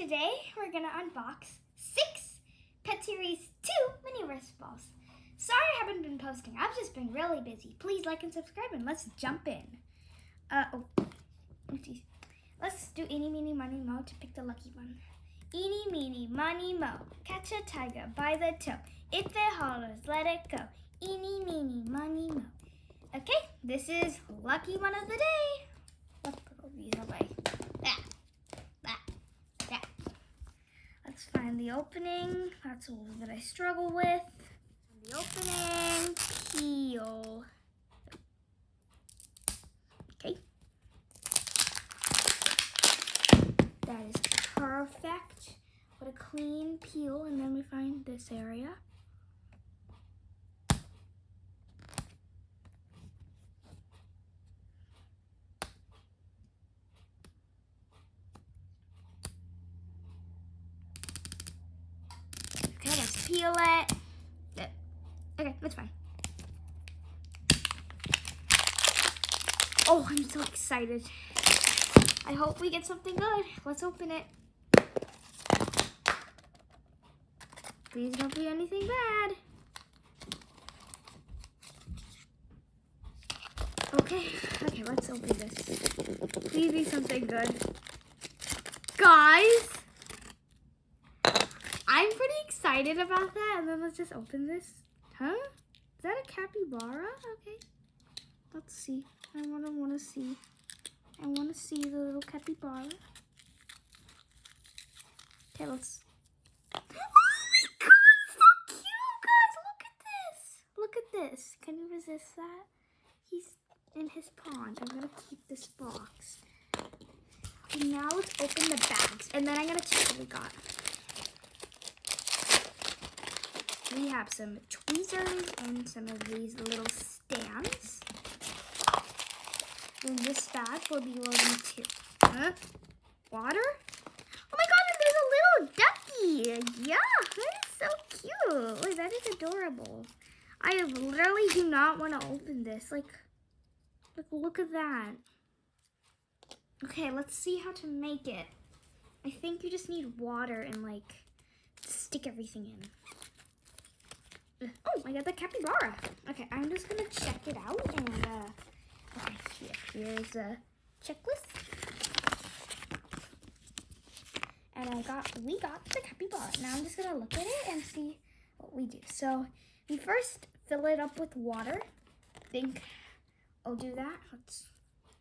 today we're gonna unbox 6 Pet Series 2 miniverse balls. Sorry I haven't been posting. I've just been really busy. Please like and subscribe and let's jump in. Let's do eeny, meeny, miny, moe to pick the lucky one. Eeny, meeny, miny, moe. Catch a tiger by the toe. If it hollers, let it go. Eeny, meeny, miny, moe. Okay, this is lucky one of the day. Let's put all these away. Let's find the opening. That's a little bit I struggle with. The opening, peel. Okay. That is perfect. What a clean peel, and then we find this area. Okay, let's peel it. Okay, that's fine. Oh, I'm so excited. I hope we get something good. Let's open it. Please don't be anything bad. Okay, let's open this. Please be something good. Guys, I'm pretty excited about that. And then let's just open this. Huh? Is that a capybara? Okay. Let's see. I want to see. I want to see the little capybara. Okay, let's. Oh my god, so cute, guys! Look at this. Can you resist that? He's in his pond. I'm gonna keep this box. Okay, now let's open the bags, and then I'm gonna check what we got. We have some tweezers and some of these little stands. In this bag will be loading too. Huh? Water? Oh my god, and there's a little ducky! Yeah, that is so cute. Wait, that is adorable. I literally do not want to open this. Like, look at that. Okay, let's see how to make it. I think you just need water and like stick everything in. Oh, I got the capybara. Okay, I'm just gonna check it out and okay, here's a checklist. And we got the capybara. Now I'm just gonna look at it and see what we do. So we first fill it up with water. I think I'll do that. Let's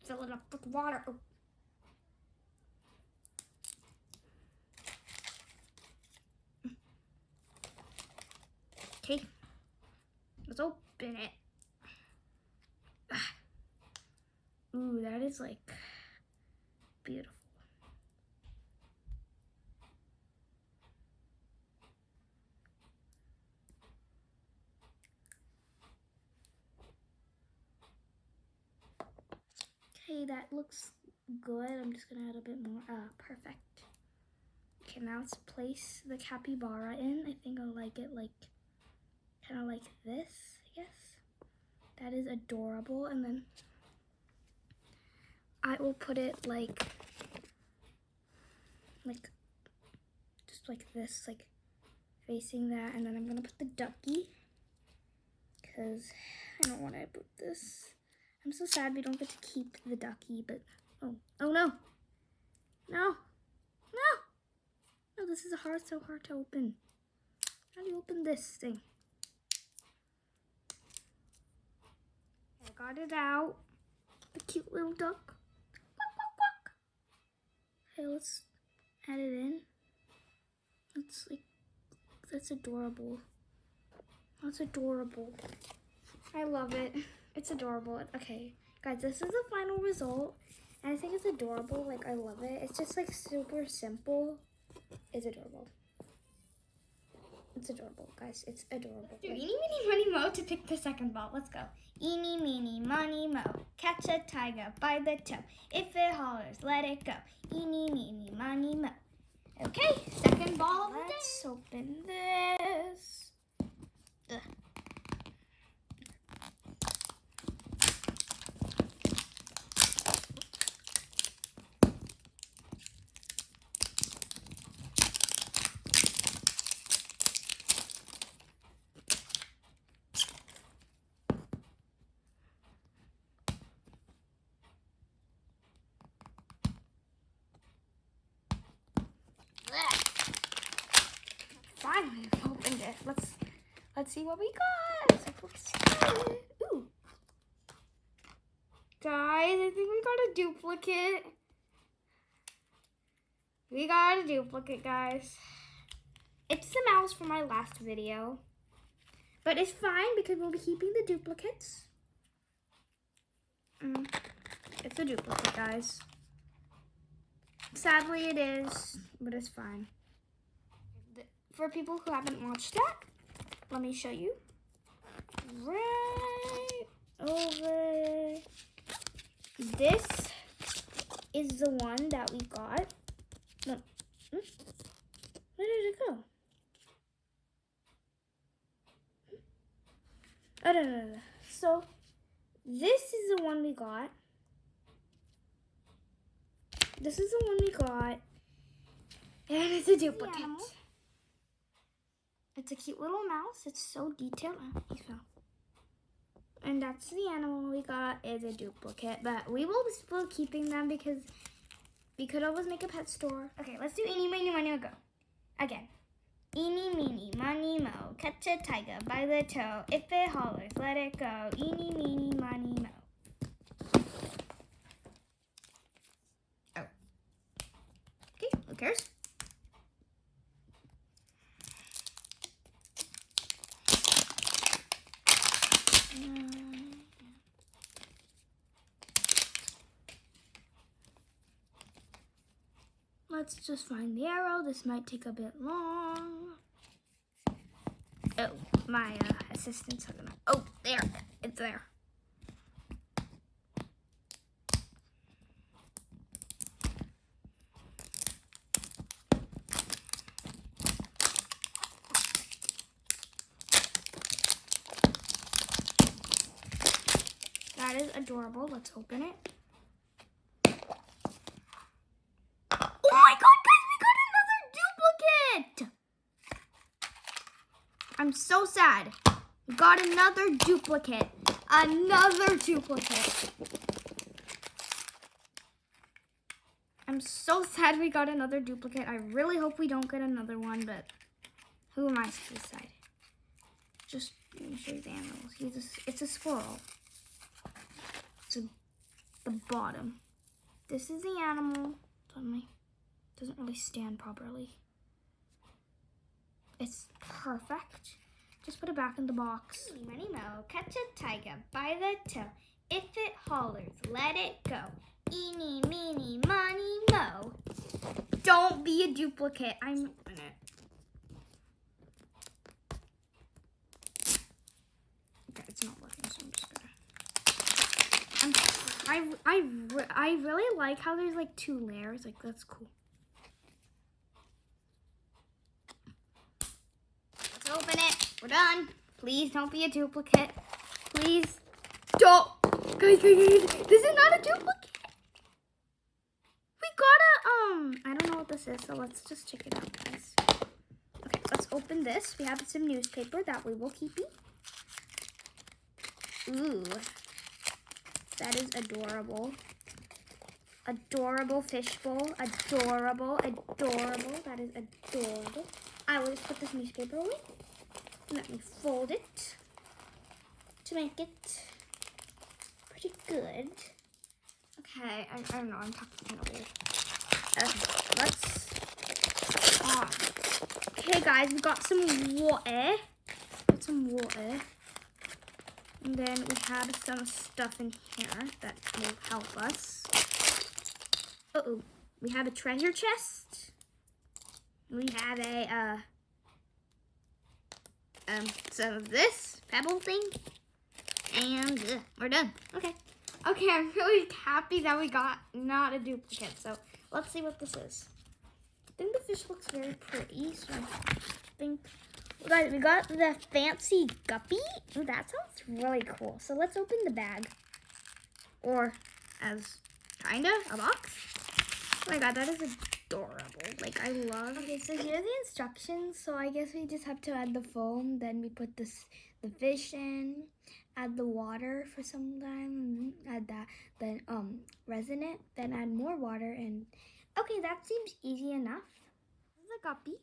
fill it up with water. Oh. Okay, let's open it. Ooh, that is like beautiful. Okay, that looks good. I'm just gonna add a bit more. Perfect. Okay, now let's place the capybara in. I think I'll like it like kind of like this, I guess. That is adorable. And then I will put it like just like this, like facing that. And then I'm gonna put the ducky because I don't want to put this. I'm so sad we don't get to keep the ducky, but oh no, this is so hard to open. How do you open this thing? I got it out. The cute little duck. Quack, quack, quack. Okay, let's add it in. That's adorable. That's adorable. I love it. It's adorable. Okay, guys, this is the final result. And I think it's adorable. Like, I love it. It's just like super simple. It's adorable. It's adorable, guys. It's adorable. Do eeny, meeny, miny, moe to pick the second ball. Let's go. Eeny, meeny, miny, moe. Catch a tiger by the toe. If it hollers, let it go. Eeny, meeny, miny, moe. Okay, second ball of the day. Let's open this. Ugh. finally opened it. Let's see what we got. I'm so excited. Ooh. Guys, I think we got a duplicate. We got a duplicate, guys. It's the mouse from my last video. But it's fine because we'll be keeping the duplicates. It's a duplicate, guys. Sadly, it is, but it's fine. For people who haven't watched that, let me show you. Right over. This is the one that we got. No. Where did it go? Oh, no. So, this is the one we got. This is the one we got. And it's a duplicate. It's a cute little mouse. It's so detailed. Oh, he fell. And that's the animal we got is a duplicate. But we will still keeping them because we could always make a pet store. Okay, let's do eeny, meeny, miny, go. Again. Eeny, meeny, miny, mo. Catch a tiger by the toe. If it hollers, let it go. Eeny, meeny, miny, mo. Oh. Okay, who cares? Let's just find the arrow. This might take a bit long. Oh, my assistant's hooking up. Oh, there. It's there. That is adorable. Let's open it. Oh my god, guys, we got another duplicate! I'm so sad. We got another duplicate. Another duplicate. I'm so sad we got another duplicate. I really hope we don't get another one, but who am I to decide? Just let me show you the animals. It's a squirrel. It's the bottom. This is the animal. Doesn't really stand properly. It's perfect. Just put it back in the box. Eeny, mo, catch a tiger by the toe. If it hollers, let it go. Eeny, meeny, miny, mo. Don't be a duplicate. I'm in it. Okay, it's not working, so I'm just gonna. I really like how there's like 2 layers. Like that's cool. Let's open it. We're done. Please don't be a duplicate. Please don't. Guys, this is not a duplicate. We got a I don't know what this is, so let's just check it out, guys. Okay, let's open this. We have some newspaper that we will keep. Ooh. That is adorable. Adorable fishbowl. Adorable. That is adorable. I will just put this newspaper away. Let me fold it to make it pretty good. Okay, I don't know. I'm talking kind of weird. Okay, okay, guys, we got some water. And then we have some stuff in here that will help us. Uh-oh. We have a treasure chest. We have a, some of this pebble thing. And we're done. Okay. Okay, I'm really happy that we got not a duplicate. So let's see what this is. I think the fish looks very pretty. So I think... Guys, we got the fancy guppy. Ooh, that sounds really cool. So let's open the bag. Or as kinda a box. Oh my god, that is adorable. Like, I love. Okay, so here are the instructions. So I guess we just have to add the foam. Then we put the fish in. Add the water for some time. Add that. Then resin it. Then add more water. And okay, that seems easy enough. This is a guppy.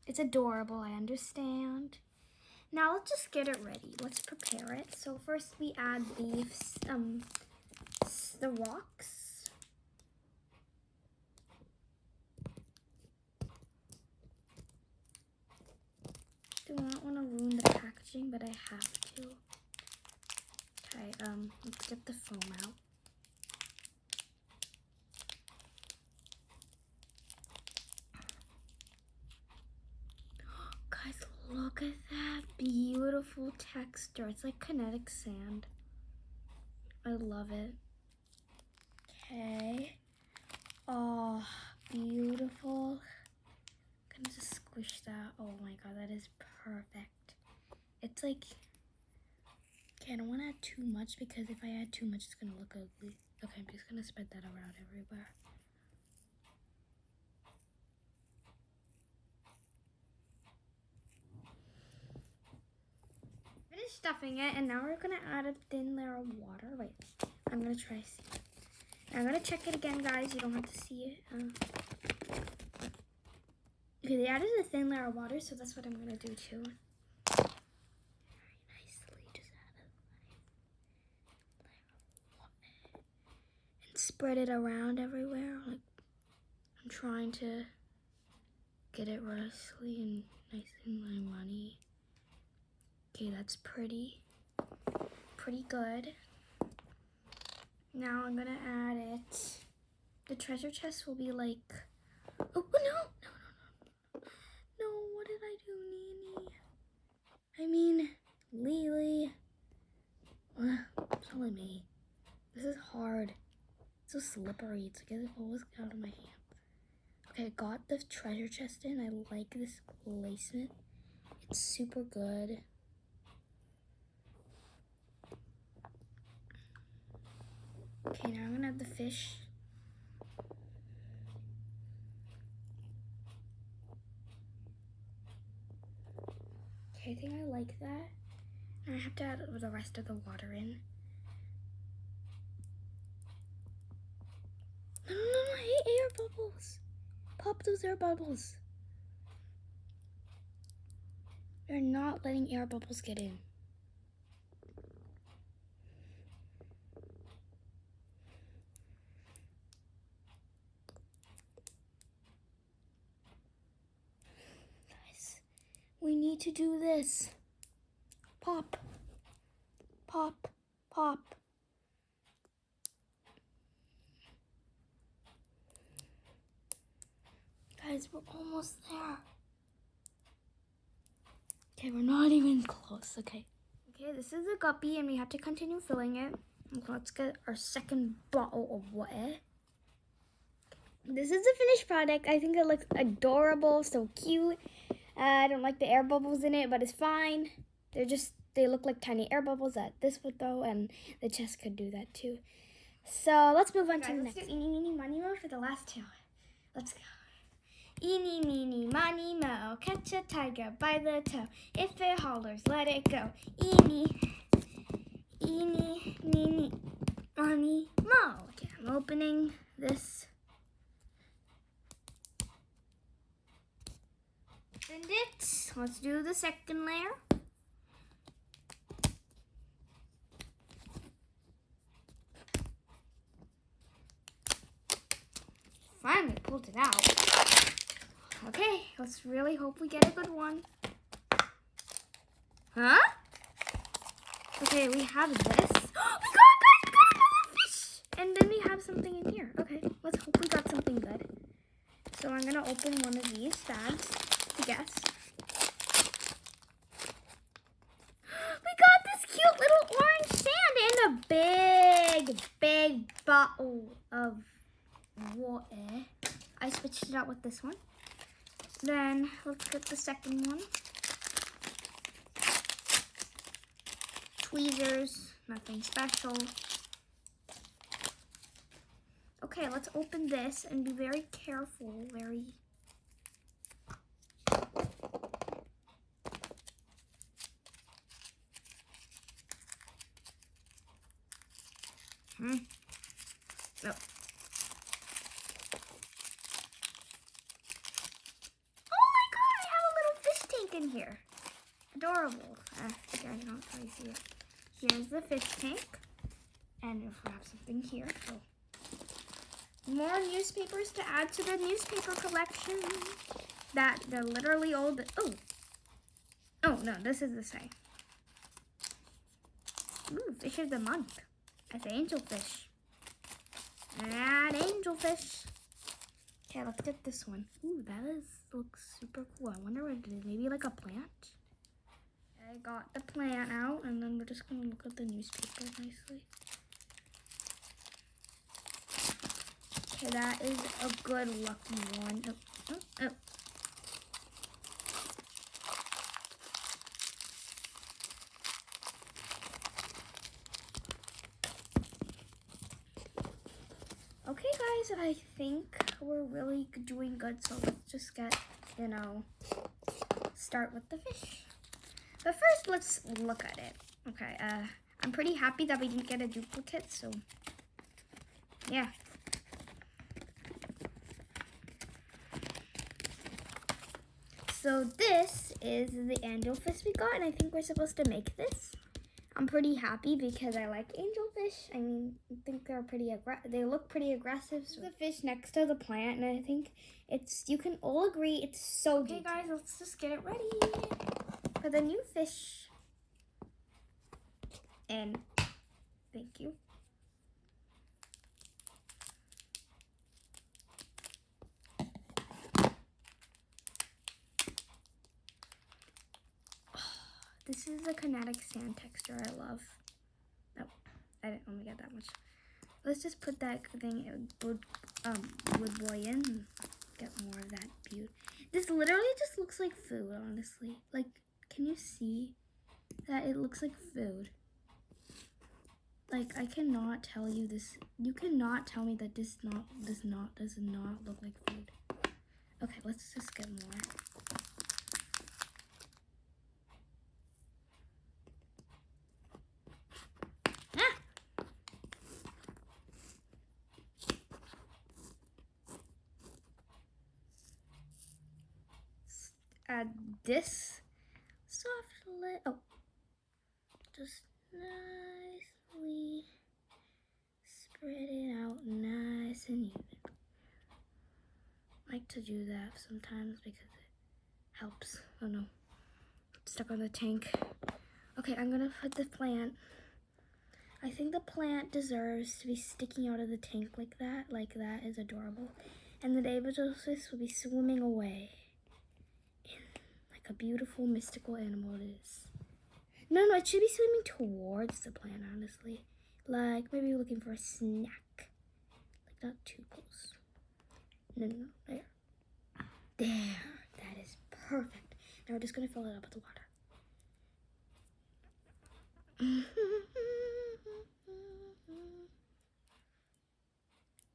It's adorable, I understand. Now let's just get it ready. Let's prepare it. So first we add the rocks. Do not want to ruin the packaging, but I have to. Okay, let's get the foam out. Guys, look at that beautiful texture. It's like kinetic sand. I love it. Okay. Oh, beautiful. I'm gonna just squish that. Oh my god, that is perfect. It's like, okay, I don't want to add too much because if I add too much, it's gonna look ugly. Okay, I'm just gonna spread that around everywhere. Finished stuffing it, and now we're gonna add a thin layer of water. Wait, I'm gonna try see. I'm gonna check it again, guys. You don't have to see it. Okay, they added a thin layer of water, so that's what I'm gonna do too. Very nicely, just add a layer of water and spread it around everywhere. Like I'm trying to get it rustly and nice and runny. Okay, that's pretty good. Now I'm gonna add it. The treasure chest will be like, oh no, what did I do, Nini? I mean, Lily. Telling me. This is hard. It's so slippery. It's like it always got out of my hand. Okay, I got the treasure chest in. I like this placement. It's super good. Okay, now I'm gonna add the fish. Okay, I think I like that. And I have to add the rest of the water in. No, I hate air bubbles. Pop those air bubbles. They're not letting air bubbles get in. Guys, we need to do this. Pop, pop, pop. Guys, we're almost there. Okay, we're not even close. Okay, this is a guppy and we have to continue filling it. Let's get our second bottle of water. This is a finished product. I think it looks adorable, so cute. I don't like the air bubbles in it, but it's fine. They look like tiny air bubbles that this would throw, and the chest could do that too. So let's move on to the next. Let's do eeny, meeny, miny, mo for the last two. Let's go. Eeny, meeny, miny, mo, catch a tiger by the toe. If it hollers, let it go. Eeny, meeny, miny, mo. Okay, I'm opening this. Opened it. Let's do the second layer. Finally pulled it out. Okay, let's really hope we get a good one. Huh? Okay, we have this. Oh my god, guys, we got another fish! And then we have something in here. Okay, let's hope we got something good. So I'm gonna open one of these bags to guess. We got this cute little orange sand and a big bottle of water. I switched it out with this one. Then let's get the second one. Tweezers, nothing special. Okay, let's open this and be very careful, No. Oh my god, I have a here. Adorable. Okay, I don't really see it. Here's the fish tank. And we have something here. So more newspapers to add to the newspaper collection. That they're literally old. Oh no, this is the same. Ooh, fish of the month. That's angelfish. And angelfish. Okay, let's get this one. Ooh, looks super cool. I wonder what it is. Maybe like a plant? I got the plant out, and then we're just gonna look at the newspaper nicely. Okay, that is a good lucky one. Oh. Okay, guys, I think we're really doing good, so let's just get, start with the fish. But first, let's look at it. Okay, I'm pretty happy that we didn't get a duplicate, so yeah. So this is the angelfish we got, and I think we're supposed to make this. I'm pretty happy because I like angelfish. I mean, I think they look pretty aggressive. So the fish next to the plant, and I think you can all agree it's so detailed. Okay, guys, let's just get it ready for the new fish. And thank you. This is the kinetic sand texture I love. Oh, I didn't only get that much. Let's just put that thing wood boy in and get more of that beauty. This literally just looks like food, honestly. Like, can you see that it looks like food? Like, I cannot tell you this. You cannot tell me that does not look like food. Okay, let's just get more. Add this soft lid. Oh, just nicely spread it out nice and even. I like to do that sometimes because it helps. Oh no, it's stuck on the tank. Okay, I'm gonna put the plant. I think the plant deserves to be sticking out of the tank like that. Like that is adorable. And the angelfish will be swimming away. A beautiful mystical animal it is. No, it should be swimming towards the plant, honestly. Like maybe looking for a snack. Like not too close. No, there. There, that is perfect. Now we're just gonna fill it up with the water.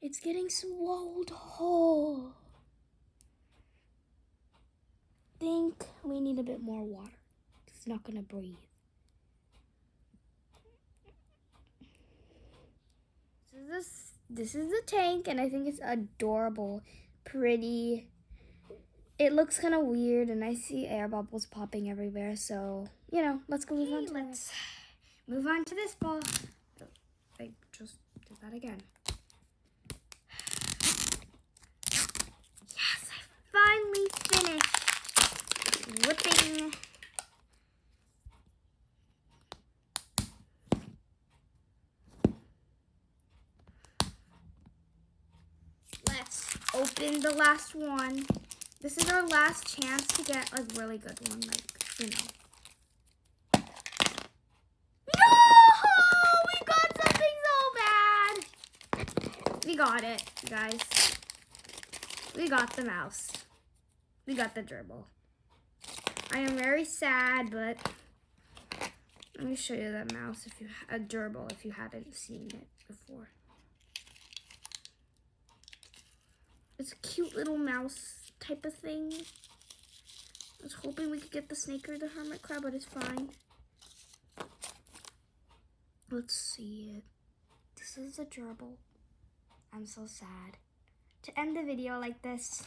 It's getting swallowed whole. Think we need a bit more water. It's not gonna breathe. This is the tank, and I think it's adorable, pretty. It looks kind of weird, and I see air bubbles popping everywhere. So let's go move on to let's move on to this ball. Oh, I just did that again. Yes, I finally finished. Whipping. Let's open the last one. This is our last chance to get a really good one, No! We got something so bad! We got it, guys. We got the mouse. We got the gerbil. I am very sad, but let me show you that mouse a gerbil if you haven't seen it before. It's a cute little mouse type of thing. I was hoping we could get the snake or the hermit crab, but it's fine. Let's see it. This is a gerbil. I'm so sad. To end the video like this,